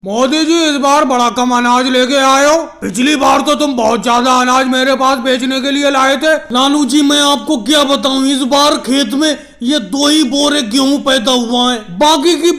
मोदी जी इस बार बड़ा कम अनाज लेके आए हो। पिछली बार तो तुम बहुत ज्यादा अनाज मेरे पास बेचने के लिए लाए थे। लालू जी मैं आपको क्या बताऊं, इस बार खेत में ये 2 ही बोरे गेहूं पैदा हुआ है, बाकी की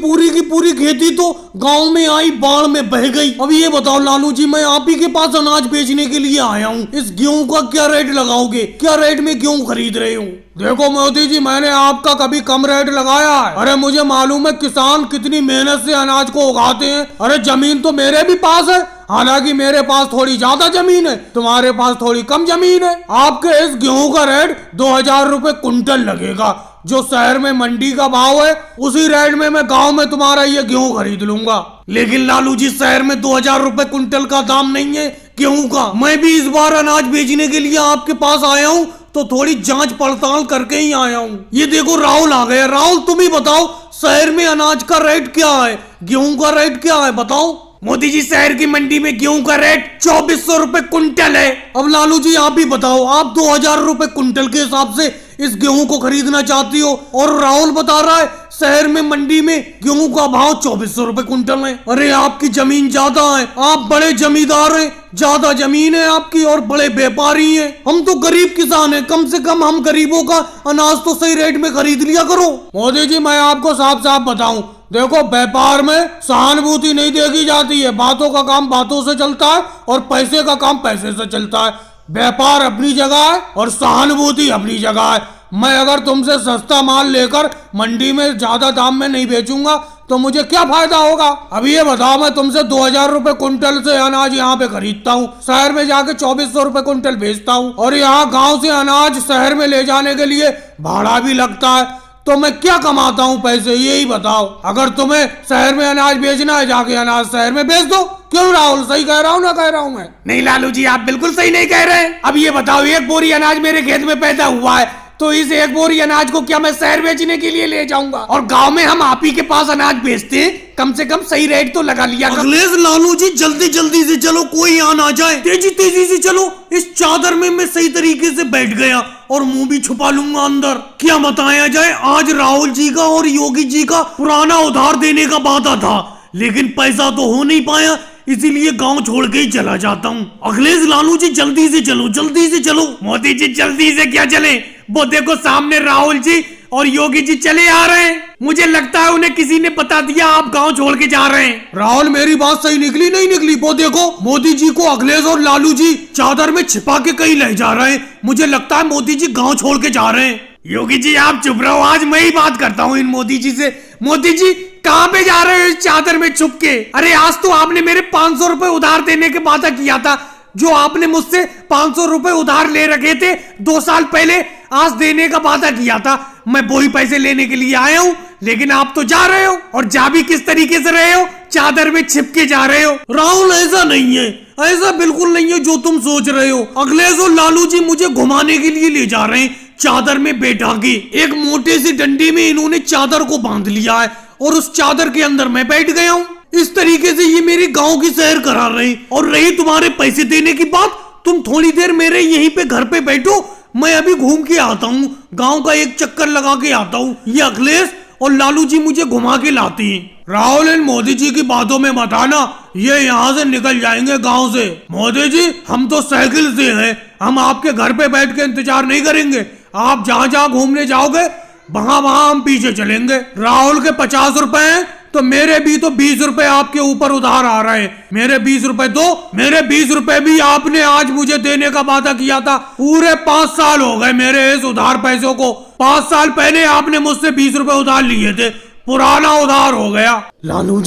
पूरी खेती तो गांव में आई बाढ़ में बह गई। अब ये बताओ लालू जी, मैं आप ही के पास अनाज बेचने के लिए आया हूँ। इस गेहूं का क्या रेट लगाओगे, क्या रेट में गेहूं खरीद रहे हो? देखो मोदी जी, मैंने आपका कभी कम रेट लगाया है? अरे मुझे मालूम है किसान कितनी मेहनत से अनाज को उगाते हैं। अरे जमीन तो मेरे भी पास है, हालांकि मेरे पास थोड़ी ज्यादा जमीन है, तुम्हारे पास थोड़ी कम जमीन है। आपके इस गेहूं का रेट 2000 रुपए कुंटल लगेगा। जो शहर में मंडी का भाव है उसी रेट में मैं गांव में तुम्हारा ये गेहूं खरीद लूंगा। लेकिन लालू जी, शहर में 2000 रुपए कुंटल का दाम नहीं है गेहूं का। मैं भी इस बार अनाज बेचने के लिए आपके पास आया हूँ, तो थोड़ी जांच पड़ताल करके ही आया हूँ। ये देखो राहुल आ गया। राहुल तुम ही बताओ, शहर में अनाज का रेट क्या है, गेहूं का रेट क्या है, बताओ। मोदी जी, शहर की मंडी में गेहूं का रेट 2400 रुपए कुंटल है। अब लालू जी आप ही बताओ, आप 2000 रुपए कुंटल के हिसाब से इस गेहूं को खरीदना चाहती हो, और राहुल बता रहा है शहर में मंडी में गेहूं का भाव 2400 रुपए कुंटल है। अरे आपकी जमीन ज्यादा है, आप बड़े जमींदार हैं, ज्यादा जमीन है आपकी और बड़े व्यापारी हैं। हम तो गरीब किसान हैं, कम से कम हम गरीबों का अनाज तो सही रेट में खरीद लिया करो। मोदी जी मैं आपको साफ साफ बताऊं, देखो व्यापार में सहानुभूति नहीं देखी जाती है। बातों का काम बातों से चलता है और पैसे का काम पैसे से चलता है। व्यापार अपनी जगह है और सहानुभूति अपनी जगह है। मैं अगर तुमसे सस्ता माल लेकर मंडी में ज्यादा दाम में नहीं बेचूंगा तो मुझे क्या फायदा होगा? अब ये बताओ, मैं तुमसे 2000 रुपए कुंटल से अनाज यहाँ पे खरीदता हूँ, शहर में जाके 2400 रुपए कुंटल बेचता हूँ, और यहाँ गांव से अनाज शहर में ले जाने के लिए भाड़ा भी लगता है, तो मैं क्या कमाता हूँ पैसे, यही बताओ। अगर तुम्हें शहर में अनाज बेचना है, जाके अनाज शहर में बेच दो। क्यों राहुल, सही कह रहा हूँ ना कह रहा हूँ मैं? नहीं लालू जी, आप बिल्कुल सही नहीं कह रहे हैं। अब ये बताओ, 1 बोरी अनाज मेरे खेत में पैदा हुआ है, तो इस 1 बोरी अनाज को क्या मैं शहर बेचने के लिए ले जाऊंगा? और गांव में हम आप ही के पास अनाज बेचते हैं, कम से कम सही रेट तो लगा लिया। अखिलेश लालू जी जल्दी जल्दी से चलो, कोई आ ना जाए, तेजी तेजी से चलो। इस चादर में मैं सही तरीके से बैठ गया और मुंह भी छुपा लूंगा अंदर। क्या बताया जाए, आज राहुल जी का और योगी जी का पुराना उधार देने का वादा था, लेकिन पैसा तो हो नहीं पाया, इसीलिए गांव छोड़ के ही चला जाता हूँ। अखिलेश लालू जी जल्दी से चलो, जल्दी से चलो। मोदी जी जल्दी से क्या चले, वो देखो सामने राहुल जी और योगी जी चले आ रहे हैं। मुझे लगता है उन्हें किसी ने बता दिया आप गांव छोड़ के जा रहे हैं। राहुल मेरी बात सही निकली नहीं निकली? वो देखो मोदी जी को अखिलेश और लालू जी चादर में छिपा के कहीं ले जा रहे हैं। मुझे लगता है मोदी जी गांव छोड़ के जा रहे हैं। योगी जी आप चुप रहो, आज मैं ही बात करता हूँ इन मोदी जी से। मोदी जी कहाँ पे जा रहे हो इस चादर में छुप के? अरे आज तो आपने मेरे 500 रुपए उधार देने के वादा किया था, जो आपने मुझसे 500 रुपए उधार ले रखे थे 2 साल पहले, आज देने का वादा किया था। मैं वही पैसे लेने के लिए आया हूँ, लेकिन आप तो जा रहे हो, और जा भी किस तरीके से रहे हो, चादर में छिप के जा रहे हो। राहुल ऐसा नहीं है, ऐसा बिल्कुल नहीं है जो तुम सोच रहे हो। अखिलेश और लालू जी मुझे घुमाने के लिए ले जा रहे हैं, चादर में बैठा के। एक मोटे सी डंडी में इन्होंने चादर को बांध लिया है और उस चादर के अंदर मैं बैठ गया हूँ। इस तरीके से ये मेरी गांव की सैर करा रहे हैं। और रही तुम्हारे पैसे देने की बात, तुम थोड़ी देर मेरे यहीं पे घर पे बैठो, मैं अभी घूम के आता हूँ, गांव का एक चक्कर लगा के आता हूँ। ये अखिलेश और लालू जी मुझे घुमा के लाते हैं। राहुल इन मोदी जी की बातों में मत आना, ये यहाँ से निकल जाएंगे गांव से। मोदी जी हम तो साइकिल से हैं, हम आपके घर पे बैठ के इंतजार नहीं करेंगे। आप जहाँ जहाँ घूमने जाओगे वहाँ वहाँ हम पीछे चलेंगे। राहुल के 50 रुपए हैं, तो मेरे भी तो 20 रुपए आपके ऊपर उधार आ रहे हैं। मेरे 20 रुपए दो। मेरे 20 रुपए भी आपने आज मुझे देने का वादा किया था। पूरे 5 साल हो गए मेरे इस उधार पैसों को। 5 साल पहले आपने मुझसे 20 रुपए उधार लिए थे, पुराना उधार हो गया। लालू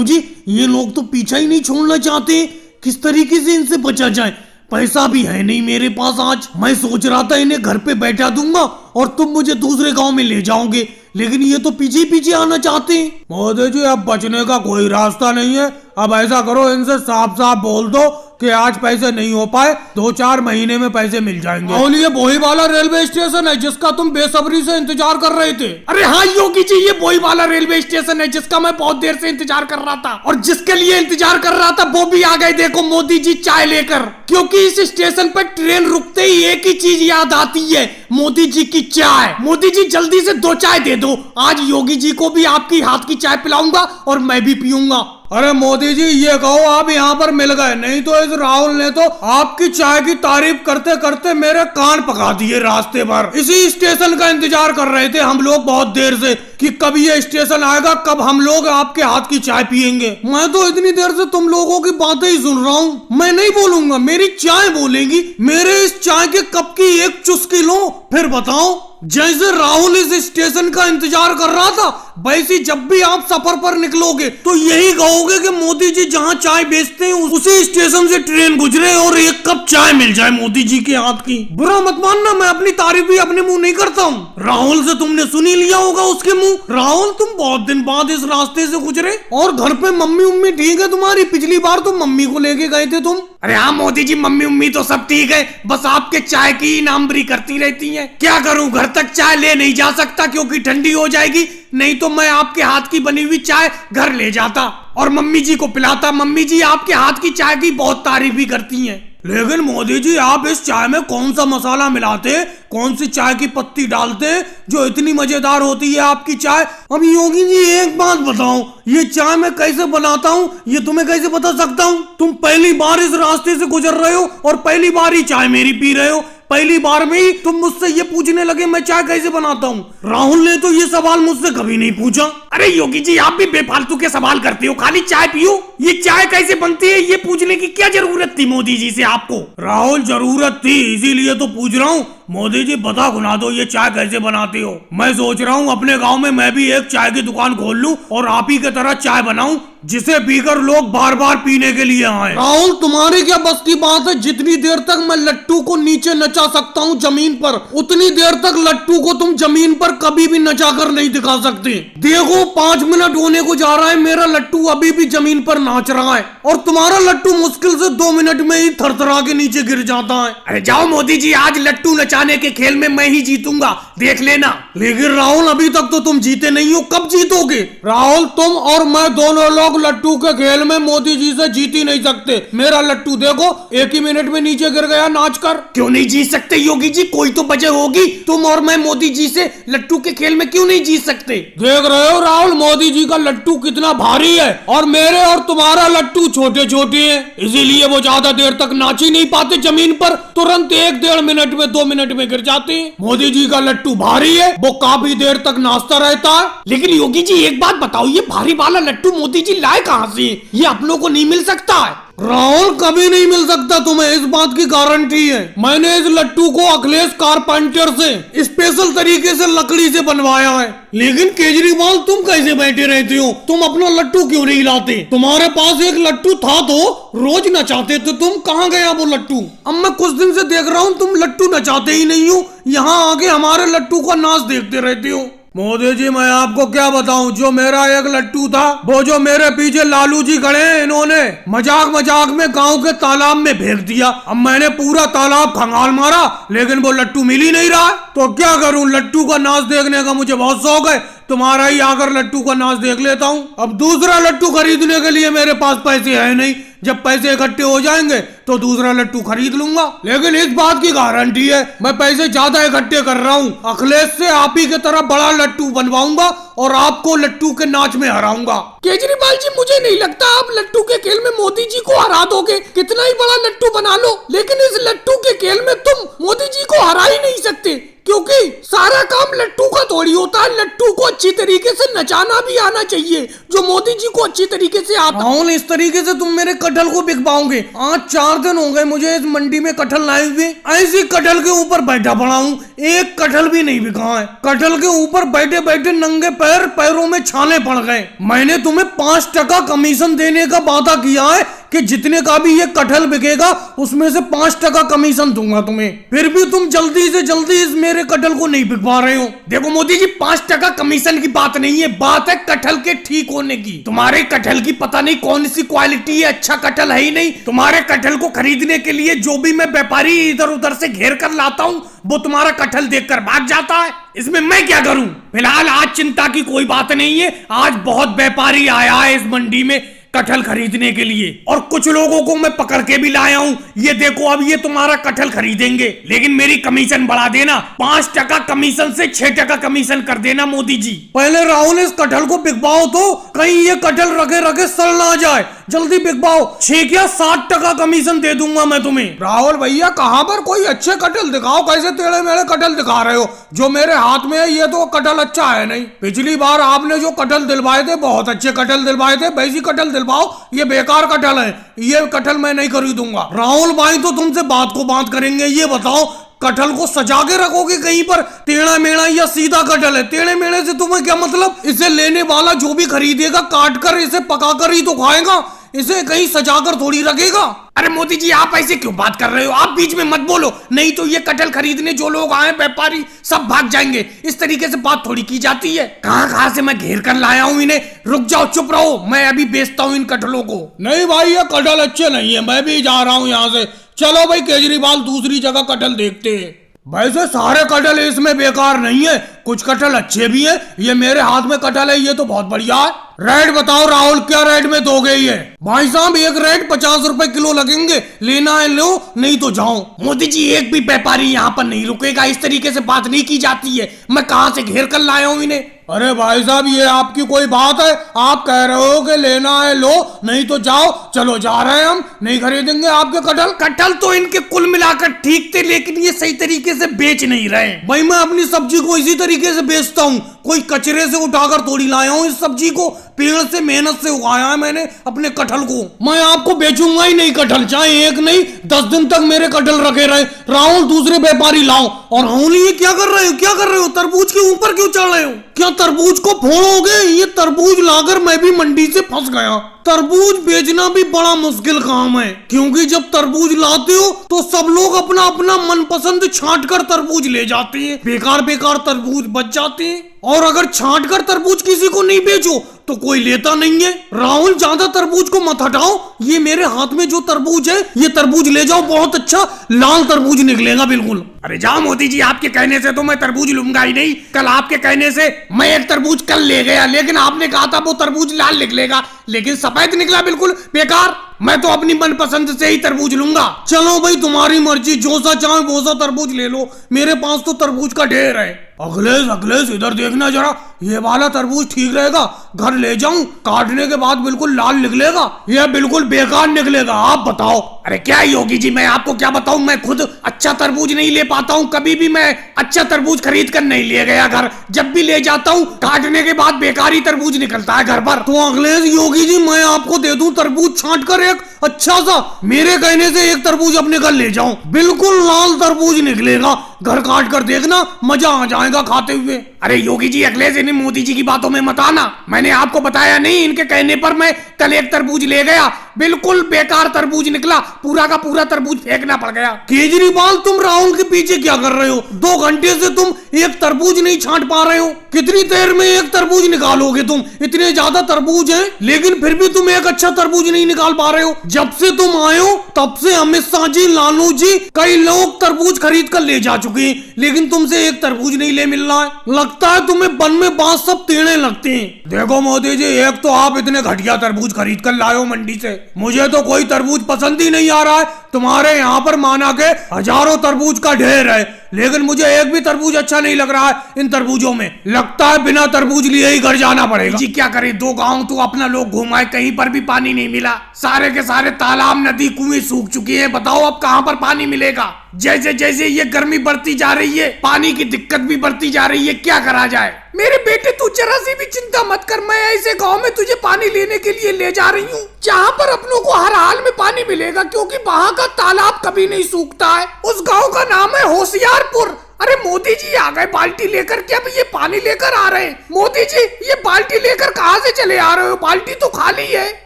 जी ये लोग तो पीछा ही नहीं छोड़ना चाहते, किस तरीके से इनसे बचा जाए? पैसा भी है नहीं मेरे पास आज। मैं सोच रहा था इन्हें घर पे बैठा दूंगा और तुम मुझे दूसरे गांव में ले जाओगे, लेकिन ये तो पीछे पीछे आना चाहते हैं। मोदी जी अब बचने का कोई रास्ता नहीं है। अब ऐसा करो, इनसे साफ साफ बोल दो कि आज पैसे नहीं हो पाए, 2-4 महीने में पैसे मिल जाएंगे। और ये बोही वाला रेलवे स्टेशन है जिसका तुम बेसब्री से इंतजार कर रहे थे। अरे हाँ योगी जी, ये बोही वाला रेलवे स्टेशन है जिसका मैं बहुत देर से इंतजार कर रहा था, और जिसके लिए इंतजार कर रहा था वो भी आ गए। देखो मोदी जी चाय लेकर, क्योंकि इस स्टेशन पर ट्रेन रुकते ही एक ही चीज याद आती है, मोदी जी की चाय। मोदी जी जल्दी से 2 चाय दे दो, आज योगी जी को भी आपकी हाथ की चाय पिलाऊंगा और मैं भी पीऊंगा। अरे मोदी जी ये कहो आप यहाँ पर मिल गए, नहीं तो इस राहुल ने तो आपकी चाय की तारीफ करते करते मेरे कान पका दिए रास्ते पर। इसी स्टेशन का इंतजार कर रहे थे हम लोग बहुत देर से कि कब ये स्टेशन आएगा, कब हम लोग आपके हाथ की चाय पियेंगे। मैं तो इतनी देर से तुम लोगों की बातें ही सुन रहा हूँ। मैं नहीं बोलूंगा, मेरी चाय बोलेगी। मेरे इस चाय के कप की एक चुस्की लो फिर बताओ। जैसे राहुल इस स्टेशन का इंतजार कर रहा था, वैसे जब भी आप सफर पर निकलोगे तो यही कहोगे कि मोदी जी जहाँ चाय बेचते हैं उसी स्टेशन से ट्रेन गुजरे और एक कप चाय मिल जाए मोदी जी के हाथ की। बुरा मत मानना, मैं अपनी तारीफ भी अपने मुंह नहीं करता हूँ। राहुल से तुमने सुनी लिया होगा उसके मुंह। राहुल तुम बहुत दिन बाद इस रास्ते से गुजरे और घर पे मम्मी उम्मी ठीक है तुम्हारी? पिछली बार तो मम्मी को लेके गए थे तुम। अरे हाँ मोदी जी, मम्मी उम्मी तो सब ठीक है, बस आपके चाय की नामबरी करती रहती हैं। क्या करूं, घर तक चाय ले नहीं जा सकता क्योंकि ठंडी हो जाएगी, नहीं तो मैं आपके हाथ की बनी हुई चाय घर ले जाता और मम्मी जी को पिलाता। मम्मी जी आपके हाथ की चाय की बहुत तारीफ भी करती हैं। लेकिन मोदी जी आप इस चाय में कौन सा मसाला मिलाते, कौन सी चाय की पत्ती डालते जो इतनी मजेदार होती है आपकी चाय? अब योगी जी एक बात बताओ, ये चाय मैं कैसे बनाता हूँ ये तुम्हें कैसे बता सकता हूँ? तुम पहली बार इस रास्ते से गुजर रहे हो और पहली बार ही चाय मेरी पी रहे हो। पहली बार में ही तुम मुझसे ये पूछने लगे मैं चाय कैसे बनाता हूँ। राहुल ने तो ये सवाल मुझसे कभी नहीं पूछा। अरे योगी जी आप भी बेफालतू के सवाल करते हो, खाली चाय पियो। ये चाय कैसे बनती है ये पूछने की क्या जरूरत थी मोदी जी से आपको? राहुल जरूरत थी इसीलिए तो पूछ रहा हूँ। मोदी जी बता गुना दो ये चाय कैसे बनाते हो। मैं सोच रहा हूँ अपने गांव में मैं भी एक चाय की दुकान खोल लूं और आप ही की तरह चाय बनाऊं जिसे पीकर लोग बार बार पीने के लिए आए। राहुल तुम्हारी क्या बस की बात है? जितनी देर तक मैं लट्टू को नीचे नचा सकता हूँ जमीन पर, उतनी देर तक लट्टू को तुम जमीन पर कभी भी नचा कर नहीं दिखा सकते। देखो 5 मिनट होने को जा रहा है, मेरा लट्टू अभी भी जमीन पर नाच रहा है और तुम्हारा लट्टू मुश्किल से 2 मिनट में ही थरथरा के नीचे गिर जाता है। अरे जाओ मोदी जी, आज लट्टू नचाने के खेल में मैं ही जीतूंगा, देख लेना। लेकिन राहुल अभी तक तो तुम जीते नहीं हो, कब जीतोगे? राहुल तुम और मैं दोनों लोग लट्टू के खेल में मोदी जी से जीत ही नहीं सकते। मेरा लट्टू देखो 1 ही मिनट में नीचे गिर गया नाच कर। क्यों नहीं जीत सकते योगी जी? कोई तो वजह होगी, तुम और मैं मोदी जी से लट्टू के खेल में क्यों नहीं जीत सकते? देख रहे हो राहुल मोदी जी का लट्टू कितना भारी है और मेरे और तुम्हारा लट्टू छोटे छोटे हैं, इसीलिए वो ज्यादा देर तक नाच ही नहीं पाते जमीन पर, तुरंत 1-1.5 मिनट में 2 मिनट में गिर जाते हैं। मोदी जी का लट्टू भारी है, वो काफी देर तक नाचता रहता है। लेकिन योगी जी एक बात बताओ, ये भारी वाला लट्टू मोदी जी लाए कहाँ से? ये अपनों को नहीं मिल सकता है। राहुल कभी नहीं मिल सकता, तुम्हें इस बात की गारंटी है। मैंने इस लट्टू को अखिलेश कारपेंटर से स्पेशल तरीके से लकड़ी से बनवाया है। लेकिन केजरीवाल तुम कैसे बैठे रहते हो? तुम अपना लट्टू क्यों नहीं लाते? तुम्हारे पास एक लट्टू था तो रोज नचाते थे, तुम कहाँ गया वो लट्टू? अब मैं कुछ दिन से देख रहा हूँ तुम लट्टू नचाते ही नहीं हो, यहाँ आके हमारे लट्टू का नाच देखते रहते हो। मोदी जी मैं आपको क्या बताऊं, जो मेरा एक लट्टू था वो जो मेरे पीछे लालू जी खड़े हैं इन्होंने मजाक मजाक में गांव के तालाब में फेंक दिया। अब मैंने पूरा तालाब खंगाल मारा लेकिन वो लट्टू मिल ही नहीं रहा। तो क्या करूं, लट्टू का नाच देखने का मुझे बहुत शौक है, तुम्हारा ही आकर लट्टू का नाच देख लेता हूँ। अब दूसरा लट्टू खरीदने के लिए मेरे पास पैसे है नहीं, जब पैसे इकट्ठे हो जाएंगे तो दूसरा लट्टू खरीद लूंगा। लेकिन इस बात की गारंटी है मैं पैसे ज्यादा इकट्ठे कर रहा हूँ, अखिलेश से आप ही की तरह बड़ा लट्टू बनवाऊंगा और आपको लट्टू के नाच में हराऊंगा। केजरीवाल जी मुझे नहीं लगता आप लट्टू के खेल में मोदी जी को हरा दोगे, कितना ही बड़ा लट्टू बना लो, लेकिन इस लट्टू के खेल में तुम मोदी जी को हरा ही नहीं सकते क्योंकि सारा काम लट्टू का थोड़ी होता है। लट्टू को अच्छी तरीके से नचाना भी आना चाहिए जो मोदी जी को अच्छी तरीके से आता है। इस तरीके से तुम मेरे कटहल को बिकवाओगे? आज 4 दिन हो गए मुझे इस मंडी में कटहल लाए हुए, ऐसी कटहल के ऊपर बैठा पड़ा हूँ, एक कटहल भी नहीं बिका है। कटहल के ऊपर बैठे बैठे नंगे पैरों में छाले पड़ गए। मैंने तुम्हें 5% कमीशन देने का वादा किया है कि जितने का भी ये कटहल बिकेगा उसमें से 5% कमीशन दूंगा तुम्हें, फिर भी तुम जल्दी से जल्दी इस मेरे कटहल को नहीं बिकवा रहे हो। देखो मोदी जी 5% कमीशन की बात नहीं है, बात है कटहल के ठीक होने की। तुम्हारे कटहल की पता नहीं कौन सी क्वालिटी है, अच्छा कटहल है ही नहीं। तुम्हारे कटहल को खरीदने के लिए जो भी मैं व्यापारी इधर उधर से घेर कर लाता हूँ वो तुम्हारा कटहल देखकर भाग जाता है, इसमें मैं क्या करूं? फिलहाल आज चिंता की कोई बात नहीं है, आज बहुत व्यापारी आया है इस मंडी में, कटहल खरीदने के लिए, और कुछ लोगों को मैं पकड़ के भी लाया हूँ। ये देखो, अब ये तुम्हारा कटहल खरीदेंगे, लेकिन मेरी कमीशन बढ़ा देना। 5% कमीशन से 6% कमीशन कर देना मोदी जी। पहले राहुल इस कटहल को बिकवाओ तो, कहीं ये कटहल रखे रखे सड़ ना जाए। जल्दी बिकवाओ, 6 या 60% कमीशन दे दूंगा मैं तुम्हें। राहुल भैया, कहाँ पर कोई अच्छे कटहल दिखाओ, कैसे टेढ़े मेढ़े कटहल दिखा रहे हो? जो मेरे हाथ में है ये तो कटहल अच्छा है नहीं। पिछली बार आपने जो कटहल दिलवाए थे बहुत अच्छे कटहल दिलवाए थे, वैसी कटहल दिलवाओ। ये बेकार कटहल है, ये कटहल मैं नहीं खरीदूंगा। राहुल भाई तो तुमसे बात को बात करेंगे। ये बताओ, कटहल को सजा के रखोगे कहीं पर, टेढ़ा मेढ़ा या सीधा कटहल है? टेढ़े मेढ़े से तुम्हें क्या मतलब? इसे लेने वाला जो भी खरीदेगा काट कर इसे पका कर ही तो खाएगा, इसे कहीं सजा कर थोड़ी रखेगा। अरे मोदी जी, आप ऐसे क्यों बात कर रहे हो? आप बीच में मत बोलो, नहीं तो ये कटहल खरीदने जो लोग आए व्यापारी सब भाग जाएंगे। इस तरीके से बात थोड़ी की जाती है। कहां से मैं घेर कर लाया हूं इन्हें। रुक जाओ, चुप रहो, मैं अभी बेचता हूं इन कटहलों को। नहीं भाई, ये कटहल अच्छे नहीं है, मैं भी जा रहा हूँ यहाँ से। चलो भाई केजरीवाल, दूसरी जगह कटहल देखते हैं। वैसे सारे कटहल इसमें बेकार नहीं है, कुछ कटहल अच्छे भी हैं। ये मेरे हाथ में कटहल है, ये तो बहुत बढ़िया है। रेट बताओ राहुल, क्या रेट में दोगे ये? भाई साहब, एक रेट 50 रुपए किलो लगेंगे, लेना है लो, नहीं तो जाओ। मोदी जी, एक भी व्यापारी यहाँ पर नहीं रुकेगा, इस तरीके से बात नहीं की जाती है। मैं कहाँ से घेर कर लाया हूँ इन्हें। अरे भाई साहब, ये आपकी कोई बात है? आप कह रहे हो कि लेना है लो, नहीं तो जाओ। चलो जा रहे हैं हम, नहीं खरीदेंगे आपके कटहल। कटहल तो इनके कुल मिलाकर ठीक थे, लेकिन ये सही तरीके से बेच नहीं रहे। भाई मैं अपनी सब्जी को इसी तरीके से बेचता हूँ, कोई कचरे से उठाकर थोड़ी लाया हूँ। इस सब्जी को पेड़ से मेहनत से उगाया है मैंने अपने कटहल को। मैं आपको बेचूंगा ही नहीं कटहल, चाहे एक नहीं 10 दिन तक मेरे कटहल रखे रहे। राहुल, दूसरे व्यापारी लाओ। और राहुल, ये क्या कर रहे हो? क्या कर रहे हो? तरबूज के ऊपर क्यों चढ़ रहे हो? क्या तरबूज को फोड़ोगे? ये तरबूज लाकर मैं भी मंडी से फंस गया। तरबूज बेचना भी बड़ा मुश्किल काम है, क्योंकि जब तरबूज लाते हो तो सब लोग अपना अपना मनपसंद छांट कर तरबूज ले जाते हैं, बेकार बेकार तरबूज बच जाते हैं। और अगर छांट कर तरबूज किसी को नहीं बेचो तो कोई लेता नहीं है। राहुल, ज्यादा तरबूज को मत हटाओ, ये मेरे हाथ में जो तरबूज है ये तरबूज ले जाओ, बहुत अच्छा लाल तरबूज निकलेगा बिल्कुल। अरे जाओ मोदी जी, आपके कहने से तो मैं तरबूज लूंगा ही नहीं। कल आपके कहने से मैं एक तरबूज कल ले गया, लेकिन आपने कहा था वो तरबूज लाल निकलेगा, लेकिन सफेद निकला, बिल्कुल बेकार। मैं तो अपनी मनपसंद से ही तरबूज लूंगा। चलो भाई, तुम्हारी मर्जी, जो सा चाहे वो सा तरबूज ले लो, मेरे पास तो तरबूज का ढेर है। अखिलेश, अखिलेश इधर देखना जरा, ये वाला तरबूज ठीक रहेगा? घर ले जाऊं, काटने के बाद बिल्कुल लाल निकलेगा, यह बिल्कुल बेकार निकलेगा? आप बताओ। अरे क्या योगी जी, मैं आपको क्या बताऊं, मैं खुद अच्छा तरबूज नहीं ले पाता हूं। कभी भी मैं अच्छा तरबूज खरीद कर नहीं ले गया घर। जब भी ले जाता हूं, काटने के बाद बेकारी तरबूज निकलता है घर पर। तो अखिलेश योगी जी, मैं आपको दे दूं तरबूज छांट कर एक अच्छा सा, मेरे कहने से एक तरबूज अपने घर ले जाऊं, बिल्कुल लाल तरबूज निकलेगा। घर काट कर देखना, मजा आ जाएगा खाते हुए। अरे योगी जी, अखिलेश, इन्हें मोदी जी की बातों में मत आना। मैंने आपको बताया नहीं, इनके कहने पर मैं कल एक तरबूज ले गया, बिल्कुल बेकार तरबूज निकला, पूरा का पूरा तरबूज फेंकना पड़ गया। केजरीवाल, तुम राहुल के पीछे क्या कर रहे हो? 2 घंटे से तुम एक तरबूज नहीं छांट पा रहे हो। कितनी देर में एक तरबूज निकालोगे तुम? इतने ज्यादा तरबूज हैं, लेकिन फिर भी तुम एक अच्छा तरबूज नहीं निकाल पा रहे हो। जब से तुम आए हो तब से अमित शाह जी, लालू जी, कई लोग तरबूज खरीद कर ले जा चुके हैं, लेकिन तुमसे एक तरबूज नहीं ले मिल रहा है। लगता है तुम्हें बन में बांस सब टेढ़े लगते हैं। देखो मोदी जी, एक तो आप इतने घटिया तरबूज खरीद कर लाए हो मंडी से, मुझे तो कोई तरबूज पसंद ही नहीं आ रहा है। तुम्हारे यहाँ पर माना के हजारों तरबूज का ढेर है, लेकिन मुझे एक भी तरबूज अच्छा नहीं लग रहा है इन तरबूजों में। लगता है बिना तरबूज लिए ही घर जाना पड़ेगा। जी क्या करें, 2 गांव तो अपना लोग घुमाए, कहीं पर भी पानी नहीं मिला। सारे के सारे तालाब, नदी, कुएं सूख चुकी है। बताओ अब कहां पर पानी मिलेगा? जैसे जैसे ये गर्मी बढ़ती जा रही है, पानी की दिक्कत भी बढ़ती जा रही है, क्या करा जाए? मेरे बेटे, तू जरा सी भी चिंता मत कर, मैं ऐसे गांव में तुझे पानी लेने के लिए ले जा रही हूँ जहाँ पर अपनों को हर हाल में पानी मिलेगा, क्योंकि वहाँ का तालाब कभी नहीं सूखता है। उस गांव का नाम है होशियारपुर। अरे मोदी जी आ गए बाल्टी लेकर, क्या ये पानी लेकर आ रहे हैं? मोदी जी, ये बाल्टी लेकर कहाँ से चले आ रहे हो? बाल्टी तो खाली है।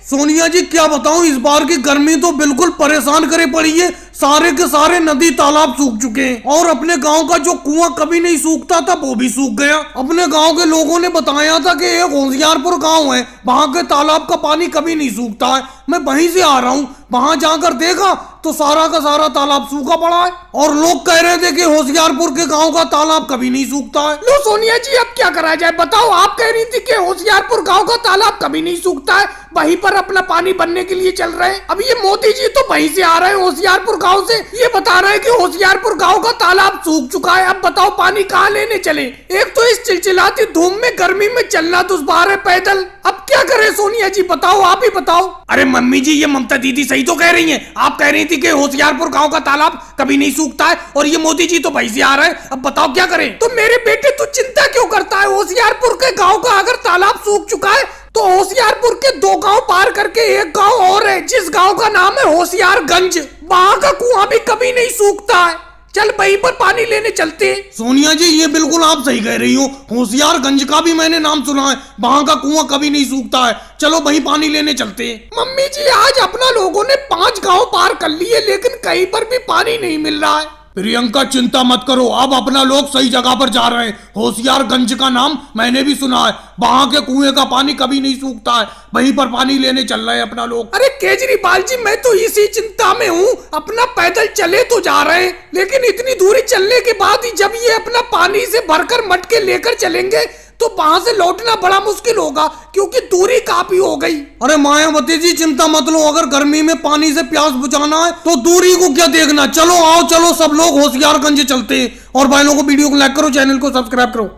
सोनिया जी, क्या बताऊं, इस बार की गर्मी तो बिल्कुल परेशान करे पड़ी है। सारे के सारे नदी तालाब सूख चुके हैं, और अपने गांव का जो कुआं कभी नहीं सूखता था वो भी सूख गया। अपने गांव के लोगों ने बताया था कि एक होशियारपुर गांव है, वहां के तालाब का पानी कभी नहीं सूखता है। मैं वहीं से आ रहा हूँ, वहां जाकर देखा तो सारा का सारा तालाब सूखा पड़ा है। और लोग कह रहे थे कि होशियारपुर के गांव का तालाब कभी नहीं सूखता है। लो सोनिया जी, अब क्या करा जाए बताओ। आप कह रही थी कि होशियारपुर गांव का तालाब कभी नहीं सूखता है, वहीं पर अपना पानी बनने के लिए चल रहे हैं। अब ये मोदी जी तो वहीं से आ रहे हैं, होशियारपुर गांव से, ये बता रहे हैं कि होशियारपुर गांव का तालाब सूख चुका है। अब बताओ पानी कहाँ लेने चले। एक तो इस चिलचिलाती धूप में गर्मी में चलना दुश्वार है पैदल। अब क्या करें सोनिया जी, बताओ, आप ही बताओ। अरे मम्मी जी, ये ममता दीदी सही तो कह रही हैं। आप कह रही थी कि होशियारपुर गांव का तालाब कभी नहीं सूखता है, और ये मोदी जी तो वहीं से आ रहे हैं। अब बताओ क्या करें। तो मेरे बेटे तू चिंता क्यों करता है, होशियारपुर के गांव का अगर तालाब सूख चुका है तो होशियारपुर के 2 गांव पार करके एक गांव और है, जिस गांव का नाम है होशियारगंज। वहां का कुआं भी कभी नहीं सूखता है। चल वहीं पर पानी लेने चलते हैं। सोनिया जी, ये बिल्कुल आप सही कह रही हो। होशियारगंज का भी मैंने नाम सुना है, वहां का कुआं कभी नहीं सूखता है। चलो वहीं पानी लेने चलते हैं। मम्मी जी, आज अपना लोगों ने 5 गांव पार कर लिए, लेकिन कहीं पर भी पानी नहीं मिल रहा है। प्रियंका चिंता मत करो, अब अपना लोग सही जगह पर जा रहे हैं। होशियारगंज का नाम मैंने भी सुना है, वहां के कुएं का पानी कभी नहीं सूखता है, वहीं पर पानी लेने चल रहे हैं अपना लोग। अरे केजरीवाल जी, मैं तो इसी चिंता में हूँ। अपना पैदल चले तो जा रहे हैं, लेकिन इतनी दूरी चलने के बाद ही जब ये अपना पानी से भरकर मटके लेकर चलेंगे तो वहां से लौटना बड़ा मुश्किल होगा, क्योंकि दूरी काफी हो गई। अरे मायावती जी, चिंता मत लो, अगर गर्मी में पानी से प्यास बुझाना है तो दूरी को क्या देखना। चलो आओ, चलो सब लोग होशियारगंज चलते हैं। और भाई लोगों को वीडियो को लाइक करो, चैनल को सब्सक्राइब करो।